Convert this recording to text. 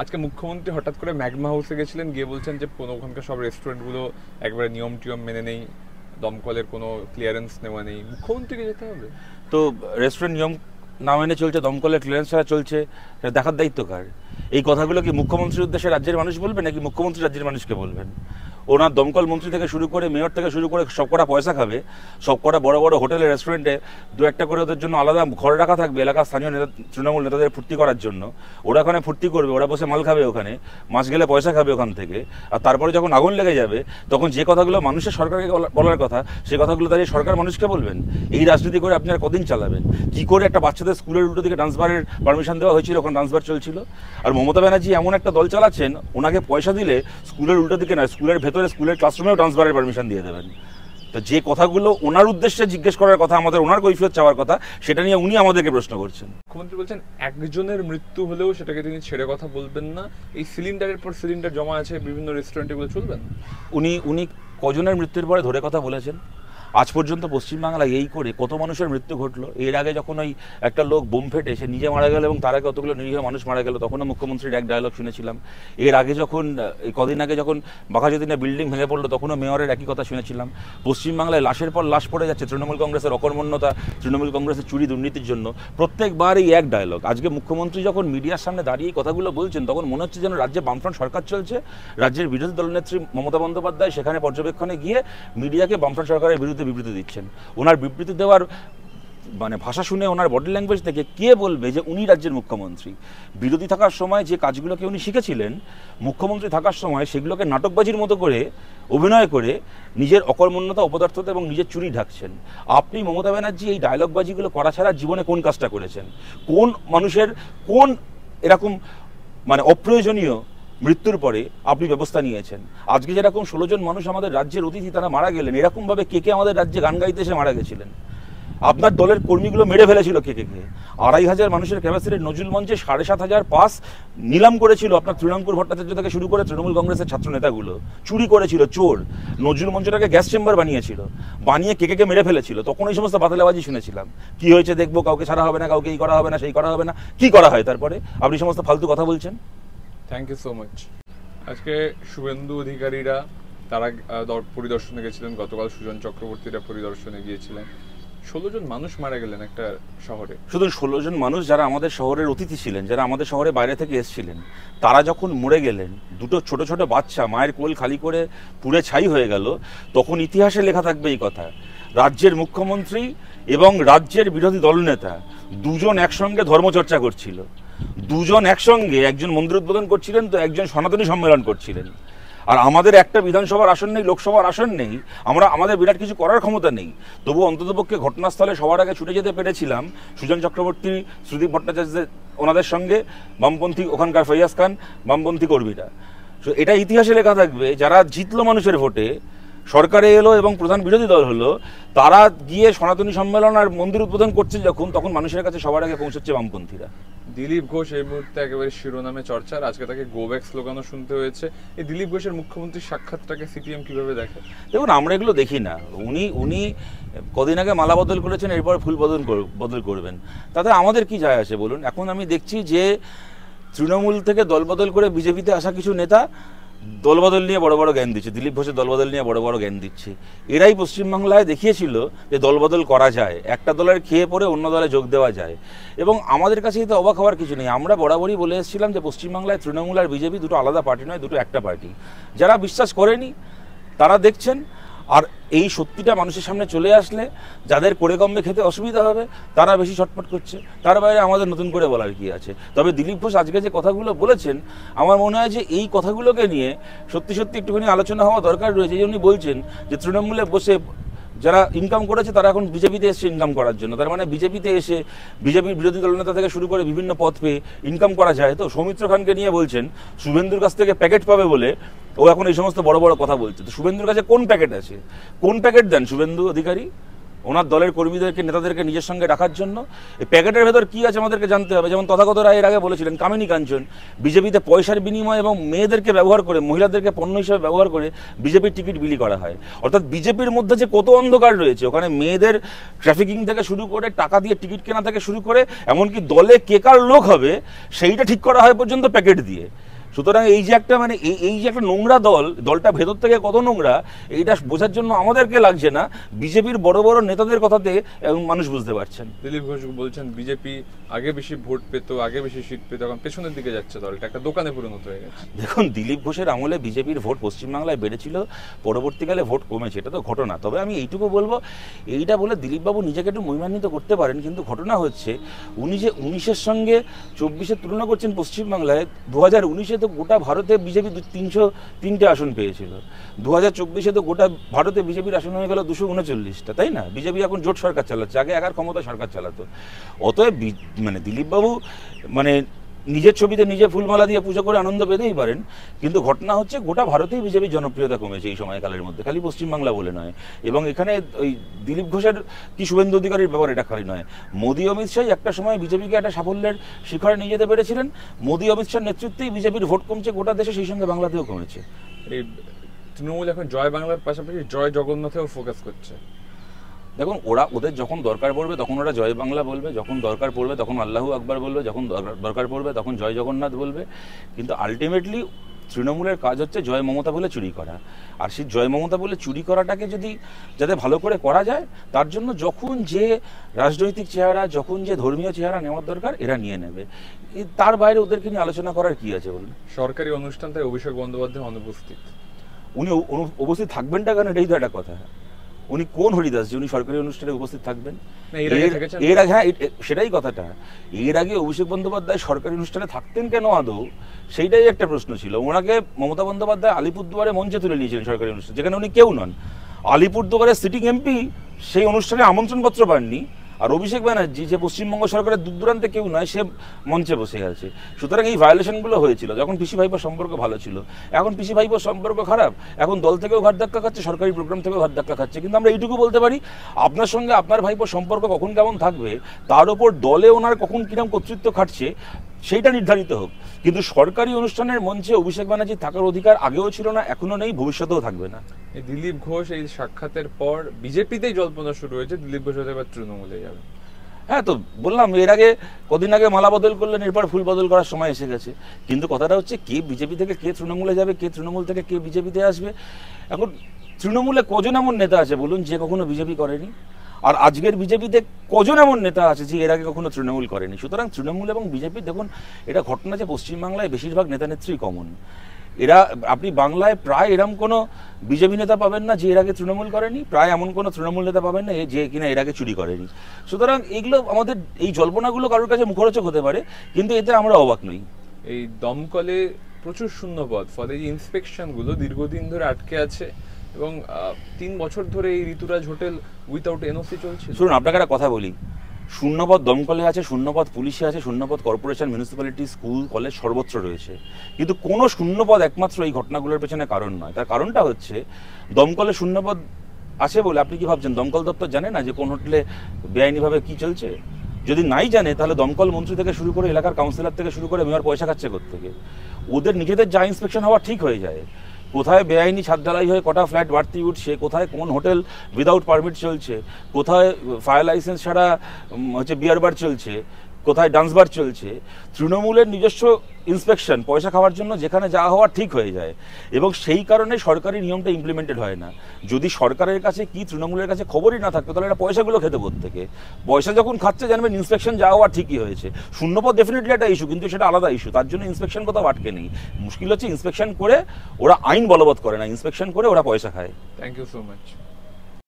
আজকে মুখ্যমন্ত্রী হঠাৎ করে ম্যাগমা হাউসে গেছিলেন, গিয়ে বলছেন যে ওখানকার সব রেস্টুরেন্টগুলো একবারে নিয়ম টিয়ম মেনে নেই, দমকলের কোনো ক্লিয়ারেন্স নেওয়া নেই, মুখ্যমন্ত্রীকে যেতে হবে। তো রেস্টুরেন্ট নিয়ম না মেনে চলছে, দমকলের ক্লিয়ারেন্স ছাড়া চলছে, এটা দেখার দায়িত্ব কার? এই কথাগুলো কি মুখ্যমন্ত্রীর উদ্দেশ্যে রাজ্যের মানুষ বলবেন, নাকি মুখ্যমন্ত্রী রাজ্যের মানুষকে বলবেন? ওনার দমকল মন্ত্রী থেকে শুরু করে মেয়র থেকে শুরু করে সবকটা পয়সা খাবে, সবকটা বড় বড় হোটেলে রেস্টুরেন্টে দু একটা করে ওদের জন্য আলাদা ঘর রাখা থাকবে এলাকার স্থানীয় নেতা, তৃণমূল নেতাদের ফুর্তি করার জন্য। ওরা ওখানে ফুর্তি করবে, ওরা বসে মাল খাবে, ওখানে মাস গেলে পয়সা খাবে ওখান থেকে। আর তারপরে যখন আগুন লেগে যাবে, তখন যে কথাগুলো মানুষের সরকারকে বলার কথা, সেই কথাগুলো দাঁড়িয়ে সরকার মানুষকে বলবেন। এই রাজনীতি করে আপনি আর কদিন চালাবেন? কি করে একটা বাচ্চাদের স্কুলের উল্টো দিকে ডান্স বারের পারমিশন দেওয়া হয়েছিল, ওখানে ডান্স বার চলছিল। আর মমতা ব্যানার্জি এমন একটা দল চালাচ্ছেন, ওনাকে পয়সা দিলে স্কুলের উল্টো দিকে নয়, স্কুলের ভেতরে স্কুলের ক্লাসরুমেও ডান্স বারের পারমিশন দিয়ে দেবেন। তো যে কথাগুলো ওনার উদ্দেশ্যে জিজ্ঞেস করার কথা, আমাদের ওনার কৈফিয়ত চাওয়ার কথা, সেটা নিয়ে উনি আমাদেরকে প্রশ্ন করছেন। মুখ্যমন্ত্রী বলছেন একজনের মৃত্যু হলেও সেটাকে তিনি ছেড়ে কথা বলবেন না, এই সিলিন্ডারের পর সিলিন্ডার জমা আছে বিভিন্ন রেস্টুরেন্টে, এগুলো চলবেন। উনি কজনের মৃত্যুর পরে ধরে কথা বলেছেন? আজ পর্যন্ত পশ্চিমবাংলায় এই করে কত মানুষের মৃত্যু ঘটলো। এর আগে যখন ওই একটা লোক বোম ফেটে সে নিজে মারা গেল এবং তার আগে কতগুলো নিরীহ মানুষ মারা গেল, তখনও মুখ্যমন্ত্রীর এক ডায়লগ শুনেছিলাম। এর আগে যখন এই কদিন আগে যখন বাঘাযতীনে বিল্ডিং ভেঙে পড়লো, তখনও মেয়রের একই কথা শুনেছিলাম। পশ্চিমবাংলায় লাশের পর লাশ পড়ে যাচ্ছে তৃণমূল কংগ্রেসের অকর্মণ্যতা, তৃণমূল কংগ্রেসের চুরি দুর্নীতির জন্য। প্রত্যেকবার এই এক ডায়লগ। আজকে মুখ্যমন্ত্রী যখন মিডিয়ার সামনে দাঁড়িয়ে এই কথাগুলো বলছেন, তখন মনে হচ্ছে যেন রাজ্যে বামফ্রন্ট সরকার চলছে। রাজ্যের বিরোধী দলনেত্রী মমতা বন্দ্যোপাধ্যায় সেখানে পর্যবেক্ষণে গিয়ে মিডিয়াকে বামফ্রন্ট সরকারের বিরুদ্ধে বিবৃতি দিচ্ছেন। ওনার বিবৃতি দেওয়ার মানে ভাষা শুনে, ওনার বডি ল্যাঙ্গুয়েজ থেকে কে বলবে যে উনি রাজ্যের মুখ্যমন্ত্রী? বিরোধী থাকার সময় যে কাজগুলোকে উনি শিখেছিলেন, মুখ্যমন্ত্রী থাকার সময় সেগুলোকে নাটকবাজির মতো করে অভিনয় করে নিজের অকর্মণ্যতা, অপদার্থতা এবং নিজের চুরি ঢাকছেন। আপনি মমতা ব্যানার্জি এই ডায়লগবাজিগুলো করা ছাড়া জীবনে কোন কাজটা করেছেন? কোন মানুষের কোন এরকম মানে অপ্রয়োজনীয় মৃত্যুর পরে আপনি ব্যবস্থা নিয়েছেন? আজকে যেরকম 16 জন মানুষ আমাদের রাজ্যের অতিথি তারা মারা গেলেন, এরকমভাবে কে আমাদের রাজ্যে গান গাইতে এসে মারা গেছিলেন? আপনার দলের কর্মীগুলো মেরে ফেলেছিল কে। 2500 মানুষের ক্যাপাসিটির নজরুল মঞ্চে 7500 পাস নিলাম করেছিল আপনার তৃণাঙ্কুর ভট্টাচার্য থেকে শুরু করে তৃণমূল কংগ্রেসের ছাত্র নেতাগুলো। চুরি করেছিল, চোর। নজরুল মঞ্চটাকে গ্যাস চেম্বার বানিয়েছিল, বানিয়ে কে মেরে ফেলেছিল। তখন এই সমস্ত বাতালাবাজি শুনেছিলাম। কি হয়েছে দেখবো, কাউকে ছাড়া হবে না, কাউকে এই করা হবে না, সেই করা হবে না। কি করা হয় তারপরে? আপনি সমস্ত ফালতু কথা বলছেন। Thank you so much. আজকে শুভেন্দু অধিকারীরা তারা পরিদর্শনে গেছিলেন, গতকাল সুজন চক্রবর্তীরা পরিদর্শনে গিয়েছিলেন। 16 জন মানুষ মারা গেলেন একটা শহরে। শুধু 16 জন মানুষ যারা আমাদের শহরের অতিথি ছিলেন, যারা আমাদের শহরে বাইরে থেকে এসেছিলেন, তারা যখন মরে গেলেন, দুটো ছোট ছোট বাচ্চা মায়ের কোল খালি করে পুড়ে ছাই হয়ে গেল, তখন ইতিহাসে লেখা থাকবে এই কথা, রাজ্যের মুখ্যমন্ত্রী এবং রাজ্যের বিরোধী দলনেতা দুজন একসঙ্গে ধর্মচর্চা করছিল। দুজন একসঙ্গে, একজন মন্দির উদ্বোধন করছিলেন তো একজন সনাতনী সম্মেলন করছিলেন। আর আমাদের একটা বিধানসভার আসন নেই, লোকসভার আসন নেই, আমাদের বিরাট কিছু করার ক্ষমতা নেই। তবু অন্ততপক্ষে ঘটনাস্থলে সবার আগে ছুটে যেতে পেরেছিলাম সুজন চক্রবর্তী, সুদীপ ভট্টাচার্যের ওনাদের সঙ্গে, বামপন্থী ওখানকার ফৈয়াজ খান, বামপন্থী কর্মীরা। এটা ইতিহাসে লেখা থাকবে, যারা জিতলো মানুষের ভোটে, সরকারে এলো এবং প্রধান বিরোধী দল হলো, তারা গিয়ে সনাতনী সম্মেলন আর মন্দির উদ্বোধন করছে যখন, তখন মানুষের কাছে সবার আগে পৌঁছচ্ছে বামপন্থীরা। দিলীপ ঘোষ এই মুহূর্তে একেবারে শিরোনামে চর্চার। আজকে তাকে গো ব্যাক স্লোগানও শুনতে হয়েছে। এই দিলীপ ঘোষের মুখ্যমন্ত্রীর সাক্ষাৎটাকে সিপিএম কিভাবে দেখে? দেখুন, আমরা এগুলো দেখি না। উনি কদিন আগে মালা বদল করেছেন, এরপর ফুল বদল করবেন, তাতে আমাদের কি যায় আসে বলুন? এখন আমি দেখছি যে তৃণমূল থেকে দলবদল করে বিজেপিতে আসা কিছু নেতা দলবদল নিয়ে বড় বড় জ্ঞান দিচ্ছে, দিলীপ ঘোষের দলবদল নিয়ে বড় বড় জ্ঞান দিচ্ছে। এরাই পশ্চিমবাংলায় দেখিয়েছিল যে দলবদল করা যায়, একটা দলের খেয়ে পরে অন্য দলে যোগ দেওয়া যায়। এবং আমাদের কাছে তো অবাক হওয়ার কিছু নেই। আমরা বরাবরই বলে এসেছিলাম যে পশ্চিমবাংলায় তৃণমূল আর বিজেপি দুটো আলাদা পার্টি নয়, দুটো একটা পার্টি। যারা বিশ্বাস করেনি তারা দেখছেন। আর এই সত্যিটা মানুষের সামনে চলে আসলে যাদের করে কমবে খেতে অসুবিধা হবে, তারা বেশি ছটফট করছে। তার বাইরে আমাদের নতুন করে বলার কি আছে? তবে দিলীপ ঘোষ আজকে যে কথাগুলো বলেছেন, আমার মনে হয় যে এই কথাগুলোকে নিয়ে সত্যি একটুখানি আলোচনা হওয়া দরকার রয়েছে। যে উনি বলছেন যে তৃণমূলে বসে যারা ইনকাম করেছে তারা এখন বিজেপিতে এসে ইনকাম করার জন্য, তার মানে বিজেপিতে এসে বিজেপির বিরোধী দলনেতা থেকে শুরু করে বিভিন্ন পদ পেয়ে ইনকাম করা যায়। তো সৌমিত্র খানকে নিয়ে বলছেন শুভেন্দুর কাছ থেকে প্যাকেট পাবে বলে ও এখন এই সমস্ত বড় বড় কথা বলছে। তো শুভেন্দুর কাছে কোন প্যাকেট আছে? কোন প্যাকেট দেন শুভেন্দু অধিকারী ওনার দলের কর্মীদেরকে, নেতাদেরকে নিজের সঙ্গে রাখার জন্য? এই প্যাকেটের ভেতর কি আছে আমাদেরকে জানতে হবে। যেমন তথাগত রায় এর আগে বলেছিলেন কামিনী কাঞ্চন বিজেপিতে পয়সার বিনিময় এবং মেয়েদেরকে ব্যবহার করে, মহিলাদেরকে পণ্য হিসেবে ব্যবহার করে বিজেপির টিকিট বিলি করা হয়। অর্থাৎ বিজেপির মধ্যে যে কত অন্ধকার রয়েছে, ওখানে মেয়েদের ট্রাফিকিং থেকে শুরু করে, টাকা দিয়ে টিকিট কেনা থেকে শুরু করে, এমনকি দলে কে কার লোক হবে সেইটা ঠিক করা হয় পর্যন্ত প্যাকেট দিয়ে। সুতরাং এই যে একটা মানে এই যে একটা নোংরা দলটা ভেতর থেকে কত নোংরা, এইটা বোঝার জন্য আমাদেরকে লাগছে না, বিজেপির বড় বড় নেতাদের কথাতে মানুষ বুঝতে পারছেন। দিলীপ ঘোষ বলছেন বিজেপি আগে বেশি ভোট পেত, আগে বেশি সিট পেত, এখন পেছনের দিকে যাচ্ছে, দলটা একটা দোকানে পরিণত হয়ে গেছে। দেখুন, দিলীপ ঘোষের আমলে বিজেপির ভোট পশ্চিমবাংলায় বেড়েছিল, পরবর্তীকালে ভোট কমেছে, এটা তো ঘটনা। তবে আমি এইটুকু বলবো, এইটা বলে দিলীপবাবু নিজেকে একটু মহিমান্বিত করতে পারেন, কিন্তু ঘটনা হচ্ছে উনি যে 19-এর সঙ্গে 24-এর তুলনা করছেন পশ্চিমবাংলায়, 2019-এ তো গোটা ভারতে বিজেপি 303টে আসন পেয়েছিল, 2024-এ তো গোটা ভারতে বিজেপির আসন হয়ে গেল 239টা, তাই না? বিজেপি এখন জোট সরকার চালাচ্ছে, আগে একার ক্ষমতা সরকার চালাতো। অতএব মানে দিলীপবাবু মানে নিজের ছবিতে নিজে ফুলমালা দিয়ে পুজো করে আনন্দ পেতেই পারেন, কিন্তু ঘটনা হচ্ছে গোটা ভারতেই বিজেপির জনপ্রিয়তা কমেছে এই সময়কালের মধ্যে, খালি পশ্চিমবাংলা বলে নয়। এবং এখানে ওই দিলীপ ঘোষের কি শুভেন্দু অধিকারীর ব্যাপার এটা খালি নয়, মোদী অমিত শাহ একটা সময় বিজেপিকে একটা সাফল্যের শিখরে নিয়ে যেতে পেরেছিলেন, মোদী অমিত শাহর নেতৃত্বেই বিজেপির ভোট কমছে গোটা দেশে, সেই সঙ্গে বাংলাতেও কমেছে। এই তৃণমূল এখন জয় বাংলার পাশাপাশি জয় জগন্নাথেও ফোকাস করছে। দেখুন, ওদের যখন দরকার পড়বে তখন ওরা জয় বাংলা বলবে, যখন দরকার পড়বে তখন আল্লাহু আকবার বলবে, যখন দরকার পড়বে তখন জয় জগন্নাথ বলবে, কিন্তু আলটিমেটলি তৃণমূলের কাজ হচ্ছে জয় মমতা বলে চুরি করা। আর সেই জয় মমতা বলে চুরি করাটাকে যাতে ভালো করে করা যায়, তার জন্য যখন যে রাজনৈতিক চেহারা, যখন যে ধর্মীয় চেহারা নেওয়ার দরকার এরা নিয়ে নেবে, তার বাইরে ওদেরকে নিয়ে আলোচনা করার কি আছে বলুন? সরকারি অনুষ্ঠানটায় অভিষেক বন্দ্যোপাধ্যায় অনুপস্থিত। উনি উপস্থিত থাকবেনটা কেন, এটাই তো একটা কথা। উনি কোন হরিদাস যে উনি সরকারি অনুষ্ঠানে উপস্থিত থাকবেন? এর আগে, হ্যাঁ সেটাই কথাটা, এর আগে অভিষেক বন্দ্যোপাধ্যায় সরকারি অনুষ্ঠানে থাকতেন কেন আদৌ, সেইটাই একটা প্রশ্ন ছিল। ওনাকে মমতা বন্দ্যোপাধ্যায় আলিপুরদুয়ারে মঞ্চে তুলে নিয়েছিলেন সরকারি অনুষ্ঠান, যেখানে উনি কেউ নন, আলিপুরদুয়ারের সিটিং এমপি সেই অনুষ্ঠানে আমন্ত্রণপত্র পাননি, আর অভিষেক ব্যানার্জি যে পশ্চিমবঙ্গ সরকারের দূর দূরান্তে কেউ নয়, সে মঞ্চে বসে আছে। সুতরাং এই ভায়োলেশনগুলো হয়েছিল যখন পিসি ভাইপোর সম্পর্ক ভালো ছিল। এখন পিসি ভাইপোর সম্পর্ক খারাপ, এখন দল থেকেও ঘাট ধাক্কা খাচ্ছে, সরকারি প্রোগ্রাম থেকেও ঘাট ধাক্কা খাচ্ছে। কিন্তু আমরা এইটুকু বলতে পারি, আপনার সঙ্গে আপনার ভাইপোর সম্পর্ক কখন কেমন থাকবে, তার ওপর দলে ওনার কখন কিরকম কর্তৃত্ব খাটছে সেইটা নির্ধারিত হোক, কিন্তু সরকারি অনুষ্ঠানের মঞ্চে অভিষেক ব্যানার্জি থাকার অধিকার আগেও ছিল না, এখনো নেই, ভবিষ্যতেও থাকবে না। এই দিলীপ ঘোষ এই সাক্ষাতের পর বিজেপিতেই জল্পনা শুরু হয়েছে দিলীপ ঘোষ এবার তৃণমূলে যাবে। হ্যাঁ, তো বললাম এর আগে কদিন আগে মালা বদল করলেন, এরপর ফুল বদল করার সময় এসে গেছে। কিন্তু কথাটা হচ্ছে, কে বিজেপি থেকে কে তৃণমূলে যাবে, কে তৃণমূল থেকে কে বিজেপিতে আসবে। এখন তৃণমূলে কজন এমন নেতা আছে বলুন যে কখনো বিজেপি করেনি, আর আজকের বিজেপিতে কজন এমন নেতা আছে যে এর আগে কখনো তৃণমূল করেনি। সুতরাং তৃণমূল এবং বিজেপি, দেখুন এটা ঘটনা যে পশ্চিমবাংলায় বেশিরভাগ নেতা নেত্রী কমন, এরা আপনি বাংলায় প্রায় এরকম কোনো বিজেপি নেতা পাবেন না যে এর আগে তৃণমূল করেনি, প্রায় এমন কোনো তৃণমূল নেতা পাবেন না যে কিনা এর আগে চুরি করেনি। সুতরাং এগুলো আমাদের এই জল্পনাগুলো কারোর কাছে মুখরোচক হতে পারে, কিন্তু এতে আমরা অবাক নই। এই দমকলে প্রচুর শূন্যপদ, ফলে এই ইন্সপেকশনগুলো দীর্ঘদিন ধরে আটকে আছে এবং 3 বছর ধরে এই ঋতুরাজ হোটেল উইথাউট এনওসি চলছে। শুনুন, আপনাকে একটা কথা বলি, শূন্যপদ দমকলে আছে, শূন্যপদ পুলিশে আছে, শূন্যপদ কর্পোরেশন, মিউনিসিপ্যালিটি, স্কুল, কলেজ সর্বত্র রয়েছে, কিন্তু কোনো শূন্যপদ একমাত্র এই ঘটনাগুলোর পেছনে কারণ নয়। তার কারণটা হচ্ছে, দমকলে শূন্যপদ আছে বলে আপনি কি ভাবছেন দমকল দপ্তর জানে না যে কোন হোটেলে বেআইনিভাবে কি চলছে? যদি নাই জানে, তাহলে দমকল মন্ত্রী থেকে শুরু করে এলাকার কাউন্সিলর থেকে শুরু করে মেয়র পয়সা খাচ্ছে কোত্থেকে? ওদের নিজেদের যা ইন্সপেকশন হওয়া ঠিক হয়ে যায়, কোথায় বেআইনি ছাদ ঢালাই হয়ে কটা ফ্ল্যাট বাড়তি উঠছে, কোথায় কোন হোটেল উইদাউট পারমিট চলছে, কোথায় ফায়ার লাইসেন্স ছাড়া বিয়ার বার চলছে, কোথায় ডান্স বার চলছে। তৃণমূলের নিজস্ব ইন্সপেকশন পয়সা খাওয়ার জন্য যেখানে যা হওয়ার ঠিক হয়ে যায়, এবং সেই কারণে সরকারি নিয়মটা ইমপ্লিমেন্টেড হয় না। যদি সরকারের কাছে কি তৃণমূলের কাছে খবরই না থাকতো, তাহলে এটা পয়সাগুলো খেতে থেকে পয়সা যখন খাচ্ছে জানবেন ইন্সপেকশন যা হওয়ার ঠিকই হয়েছে। শূন্যপদ ডেফিনেটলি একটা ইস্যু, কিন্তু সেটা আলাদা ইস্যু, তার জন্য ইন্সপেকশন কোথাও আটকে নেই। মুশকিল হচ্ছে ইন্সপেকশন করে ওরা আইন বলবৎ করে না, ইন্সপেকশন করে ওরা পয়সা খায়। Thank you so much.